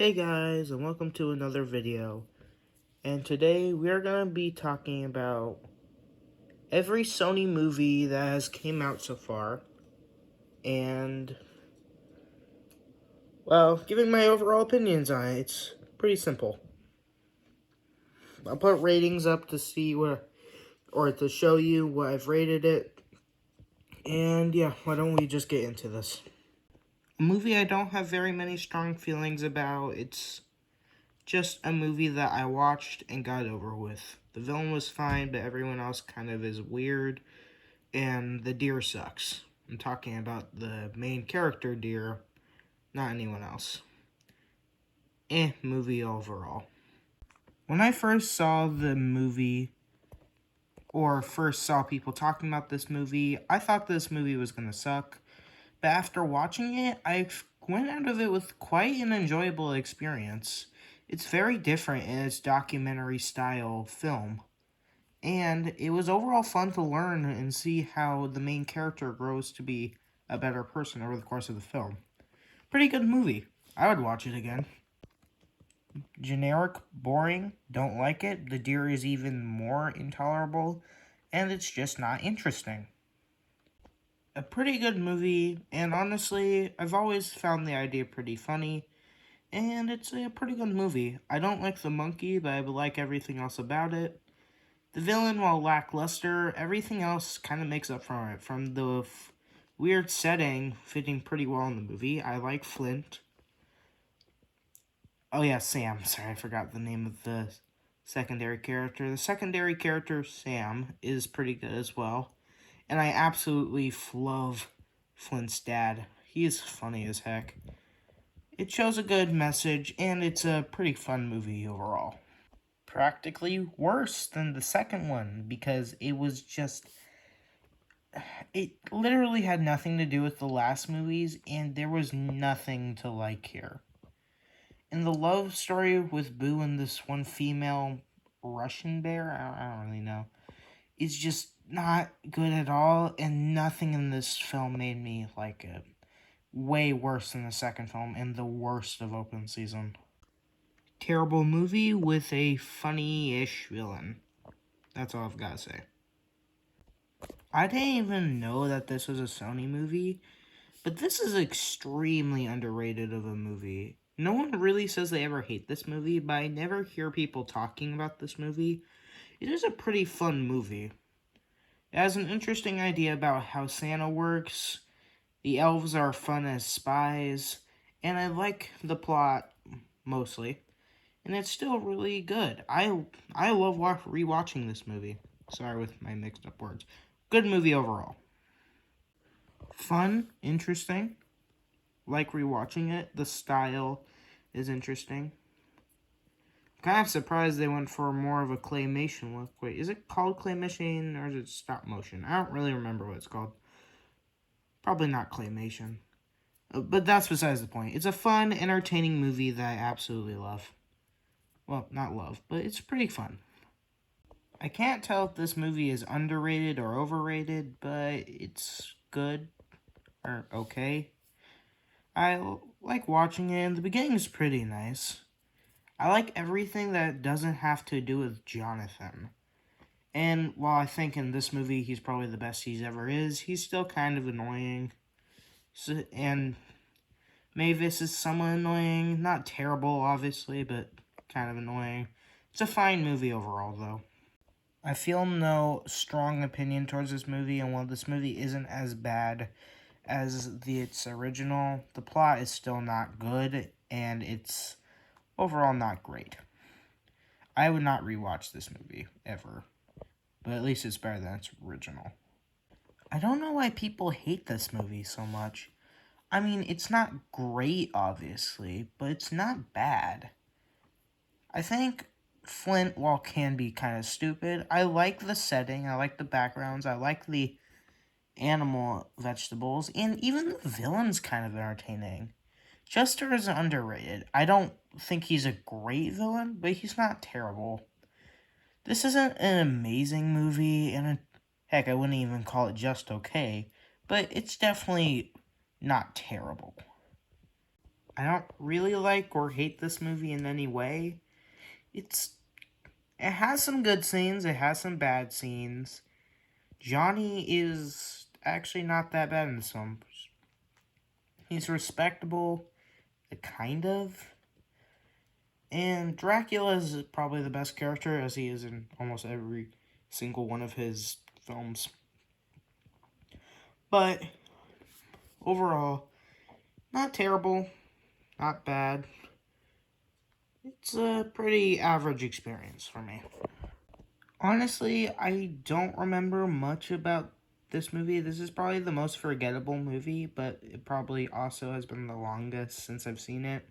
Hey guys, and welcome to another video. And today we are going to be talking about every Sony movie that has came out so far. And, well, giving my overall opinions on it. It's pretty simple. I'll put ratings up to see or to show you what I've rated it. And yeah, why don't we just get into this. A movie I don't have very many strong feelings about. It's just a movie that I watched and got over with. The villain was fine, but everyone else kind of is weird, and the deer sucks. I'm talking about the main character deer, not anyone else. Movie overall. When I first saw the movie, or first saw people talking about this movie, I thought this movie was going to suck. But after watching it, I went out of it with quite an enjoyable experience. It's very different in its documentary style film. And it was overall fun to learn and see how the main character grows to be a better person over the course of the film. Pretty good movie. I would watch it again. Generic, boring, don't like it. The deer is even more intolerable, and it's just not interesting. A pretty good movie, and honestly, I've always found the idea pretty funny, and it's a pretty good movie. I don't like the monkey, but I like everything else about it. The villain, while lackluster, everything else kind of makes up for it. From the weird setting fitting pretty well in the movie. I like Flint. Oh yeah, Sam. Sorry, I forgot the name of the secondary character. The secondary character, Sam, is pretty good as well. And I absolutely love Flint's dad. He is funny as heck. It shows a good message, and it's a pretty fun movie overall. Practically worse than the second one, because it was just... It literally had nothing to do with the last movies, and there was nothing to like here. And the love story with Boo and this one female Russian bear, I don't really know, is just not good at all, and nothing in this film made me like it. Way worse than the second film, and the worst of open season. Terrible movie with a funny-ish villain. That's all I've got to say. I didn't even know that this was a Sony movie, but this is extremely underrated of a movie. No one really says they ever hate this movie, but I never hear people talking about this movie. It is a pretty fun movie. It has an interesting idea about how Santa works. The elves are fun as spies, and I like the plot mostly. And it's still really good. I love rewatching this movie. Sorry with my mixed up words. Good movie overall. Fun, interesting. Like rewatching it. The style is interesting. Kind of surprised they went for more of a claymation look. Wait, is it called claymation or is it stop motion? I don't really remember what it's called. Probably not claymation. But that's besides the point. It's a fun, entertaining movie that I absolutely love. Well, not love, but it's pretty fun. I can't tell if this movie is underrated or overrated, but it's good or okay. I like watching it, and the beginning is pretty nice. I like everything that doesn't have to do with Jonathan. And while I think in this movie he's probably the best he's ever is, he's still kind of annoying. So, and Mavis is somewhat annoying. Not terrible, obviously, but kind of annoying. It's a fine movie overall, though. I feel no strong opinion towards this movie, and while this movie isn't as bad as its original, the plot is still not good, and it's overall not great. I would not rewatch this movie, ever. But at least it's better than its original. I don't know why people hate this movie so much. I mean, it's not great, obviously, but it's not bad. I think Flint, while can be kind of stupid, I like the setting, I like the backgrounds, I like the animal vegetables, and even the villain's kind of entertaining. Chester is underrated. I don't think he's a great villain, but he's not terrible. This isn't an amazing movie, and heck, I wouldn't even call it just okay, but it's definitely not terrible. I don't really like or hate this movie in any way. It has some good scenes, it has some bad scenes. Johnny is actually not that bad in this film. He's respectable, kind of. And Dracula is probably the best character, as he is in almost every single one of his films. But overall, not terrible, not bad. It's a pretty average experience for me. Honestly, I don't remember much about this movie. This is probably the most forgettable movie, but it probably also has been the longest since I've seen it.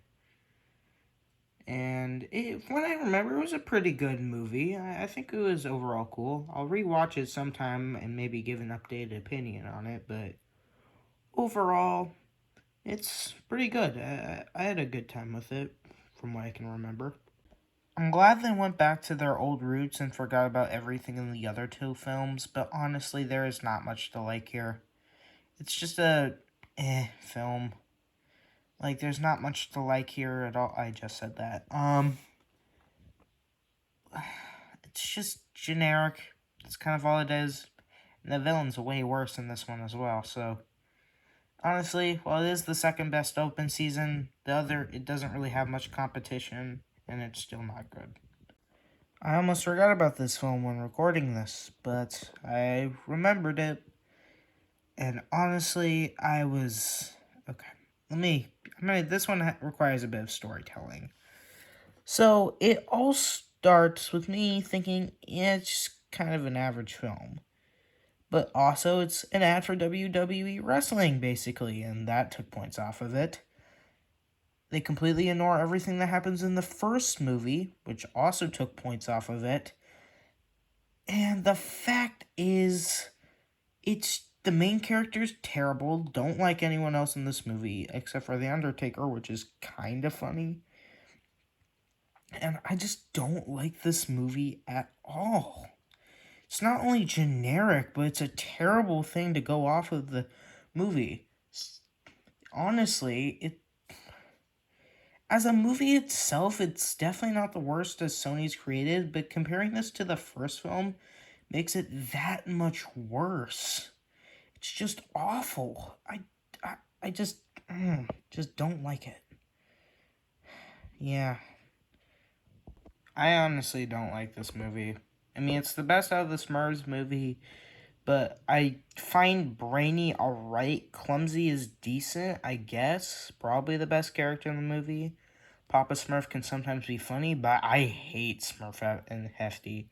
And when I remember, it was a pretty good movie. I think it was overall cool. I'll rewatch it sometime and maybe give an updated opinion on it, but overall, it's pretty good. I had a good time with it, from what I can remember. I'm glad they went back to their old roots and forgot about everything in the other two films, but honestly, there is not much to like here. It's just a film. Like, there's not much to like here at all. I just said that. It's just generic. That's kind of all it is. And the villain's way worse in this one as well, so honestly, while it is the second best open season, it doesn't really have much competition, and it's still not good. I almost forgot about this film when recording this, but I remembered it, and honestly, I was... Okay, this one requires a bit of storytelling. So, it all starts with me thinking, yeah, it's just kind of an average film. But also, it's an ad for WWE Wrestling, basically, and that took points off of it. They completely ignore everything that happens in the first movie, which also took points off of it. And the fact is, the main character's terrible. Don't like anyone else in this movie, except for The Undertaker, which is kind of funny. And I just don't like this movie at all. It's not only generic, but it's a terrible thing to go off of the movie. Honestly, as a movie itself, it's definitely not the worst as Sony's created, but comparing this to the first film makes it that much worse. It's just awful. I just don't like it. Yeah. I honestly don't like this movie. I mean, it's the best out of the Smurfs movie, but I find Brainy alright. Clumsy is decent, I guess. Probably the best character in the movie. Papa Smurf can sometimes be funny, but I hate Smurfette and Hefty.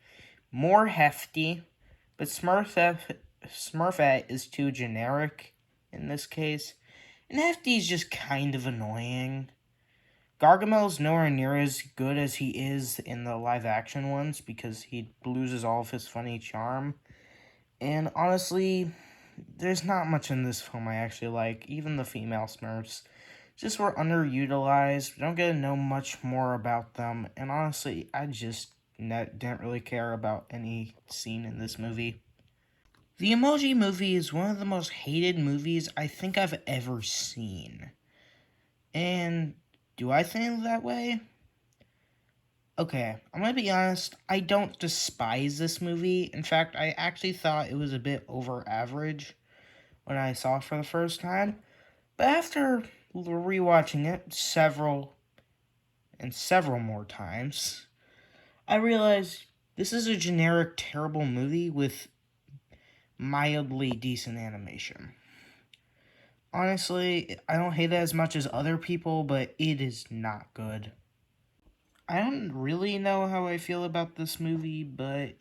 More Hefty, but Smurfette is too generic in this case. And Hefty's just kind of annoying. Gargamel's nowhere near as good as he is in the live-action ones because he loses all of his funny charm. And honestly, there's not much in this film I actually like. Even the female Smurfs just were underutilized. We don't get to know much more about them. And honestly, I just didn't really care about any scene in this movie. The Emoji Movie is one of the most hated movies I think I've ever seen. And do I think that way? Okay, I'm gonna be honest, I don't despise this movie. In fact, I actually thought it was a bit over average when I saw it for the first time. But after rewatching it several more times, I realized this is a generic, terrible movie with mildly decent animation. Honestly, I don't hate it as much as other people, but it is not good. I don't really know how I feel about this movie, but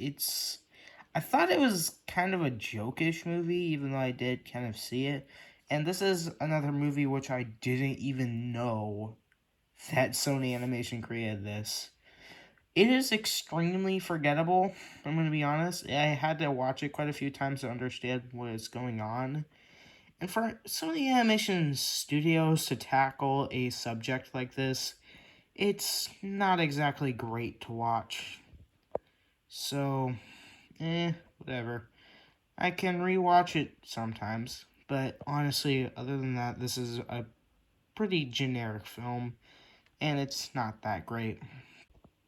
I thought it was kind of a jokish movie, even though I did kind of see it. And this is another movie which I didn't even know that Sony Animation created this. It is extremely forgettable, I'm going to be honest. I had to watch it quite a few times to understand what is going on. And for Sony Animation Studios to tackle a subject like this, it's not exactly great to watch. So, whatever. I can rewatch it sometimes, but honestly, other than that, this is a pretty generic film, and it's not that great.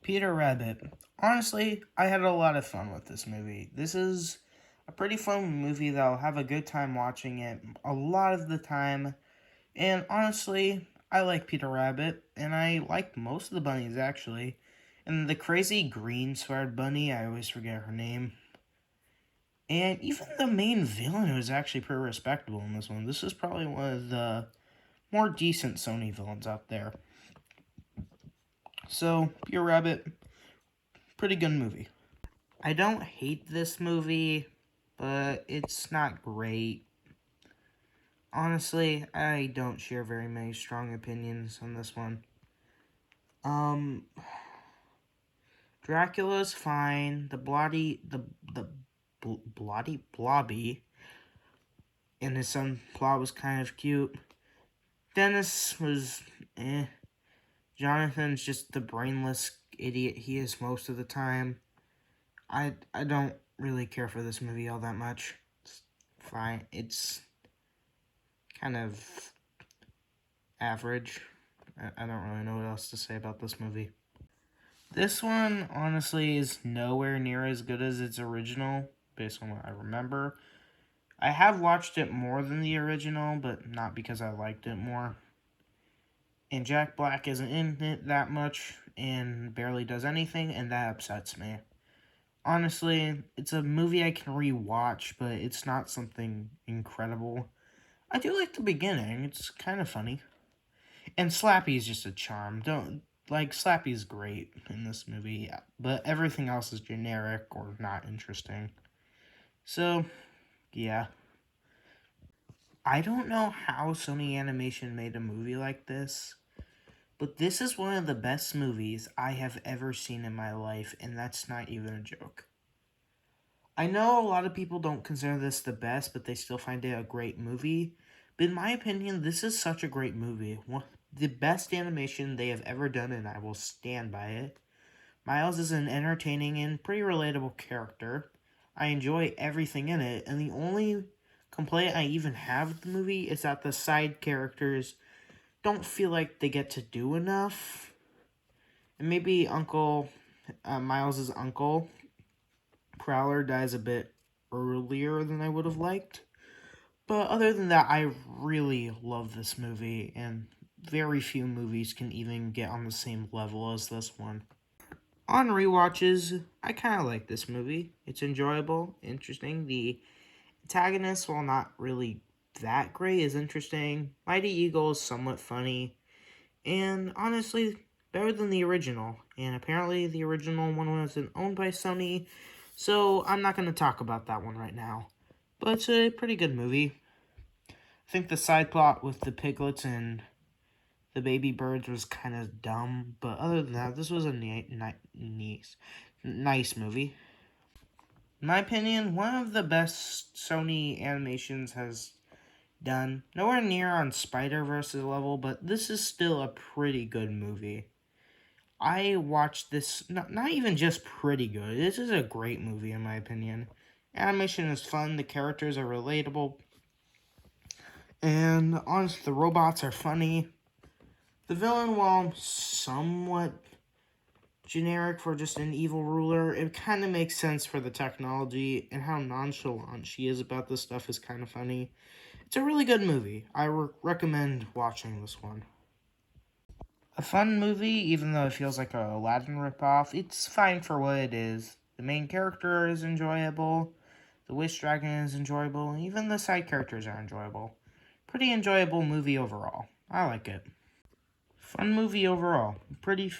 Peter Rabbit. Honestly, I had a lot of fun with this movie. This is a pretty fun movie that I'll have a good time watching it a lot of the time. And honestly, I like Peter Rabbit, and I like most of the bunnies actually. And the crazy green sword bunny, I always forget her name. And even the main villain was actually pretty respectable in this one. This is probably one of the more decent Sony villains out there. So, Peter Rabbit, pretty good movie. I don't hate this movie, but it's not great. Honestly, I don't share very many strong opinions on this one. Dracula's fine. The Blobby and his son Plot was kind of cute. Dennis was eh. Jonathan's just the brainless idiot he is most of the time. I don't really care for this movie all that much. It's fine. It's kind of average. I don't really know what else to say about this movie. This one, honestly, is nowhere near as good as its original, based on what I remember. I have watched it more than the original, but not because I liked it more. And Jack Black isn't in it that much and barely does anything, and that upsets me. Honestly, it's a movie I can rewatch, but it's not something incredible. I do like the beginning, it's kind of funny. And Slappy is just a charm. Slappy's great in this movie, yeah, but everything else is generic or not interesting. So, yeah. I don't know how Sony Animation made a movie like this, but this is one of the best movies I have ever seen in my life, and that's not even a joke. I know a lot of people don't consider this the best, but they still find it a great movie. But in my opinion, this is such a great movie. The best animation they have ever done, and I will stand by it. Miles is an entertaining and pretty relatable character. I enjoy everything in it, and the only complaint I even have with the movie is that the side characters don't feel like they get to do enough. And maybe Miles' uncle, Prowler, dies a bit earlier than I would have liked. But other than that, I really love this movie, and very few movies can even get on the same level as this one. On rewatches, I kind of like this movie. It's enjoyable, interesting. The antagonist, while not really that great, is interesting. Mighty Eagle is somewhat funny, and honestly, better than the original. And apparently, the original one wasn't owned by Sony, so I'm not going to talk about that one right now. But it's a pretty good movie. I think the side plot with the piglets and the baby birds was kind of dumb, but other than that, this was a nice movie. In my opinion, one of the best Sony animations has done. Nowhere near on Spider-Verse's level, but this is still a pretty good movie. I watched this, not even just pretty good, this is a great movie in my opinion. Animation is fun, the characters are relatable, and honestly, the robots are funny. The villain, while somewhat generic for just an evil ruler, it kind of makes sense for the technology, and how nonchalant she is about this stuff is kind of funny. It's a really good movie. I recommend watching this one. A fun movie, even though it feels like a Aladdin ripoff, it's fine for what it is. The main character is enjoyable, the Wish Dragon is enjoyable, and even the side characters are enjoyable. Pretty enjoyable movie overall. I like it. Fun movie overall. Pretty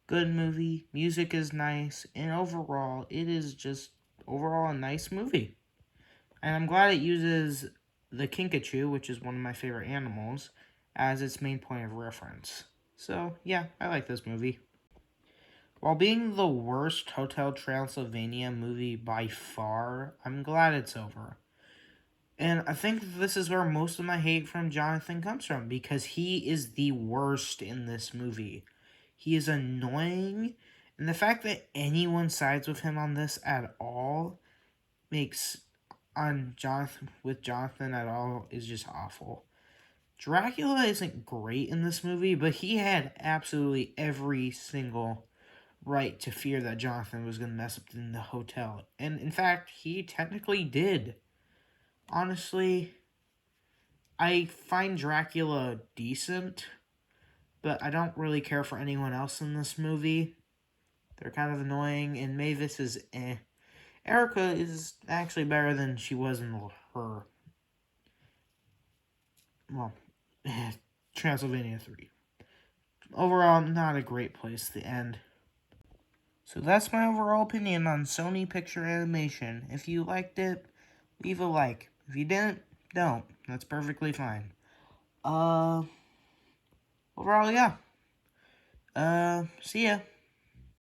good movie. Music is nice, and overall, it is just overall a nice movie. And I'm glad it uses the Kinkajou, which is one of my favorite animals, as its main point of reference. So, yeah, I like this movie. While being the worst Hotel Transylvania movie by far, I'm glad it's over. And I think this is where most of my hate from Jonathan comes from, because he is the worst in this movie. He is annoying, and the fact that anyone sides with him on this at all makes Jonathan at all is just awful. Dracula isn't great in this movie, but he had absolutely every single right to fear that Jonathan was going to mess up in the hotel. And in fact, he technically did. Honestly, I find Dracula decent, but I don't really care for anyone else in this movie. They're kind of annoying, and Mavis is eh. Erica is actually better than she was in her, well, Transylvania 3. Overall, not a great place to end. So that's my overall opinion on Sony Picture Animation. If you liked it, leave a like. If you didn't, don't. That's perfectly fine. Overall, yeah. See ya.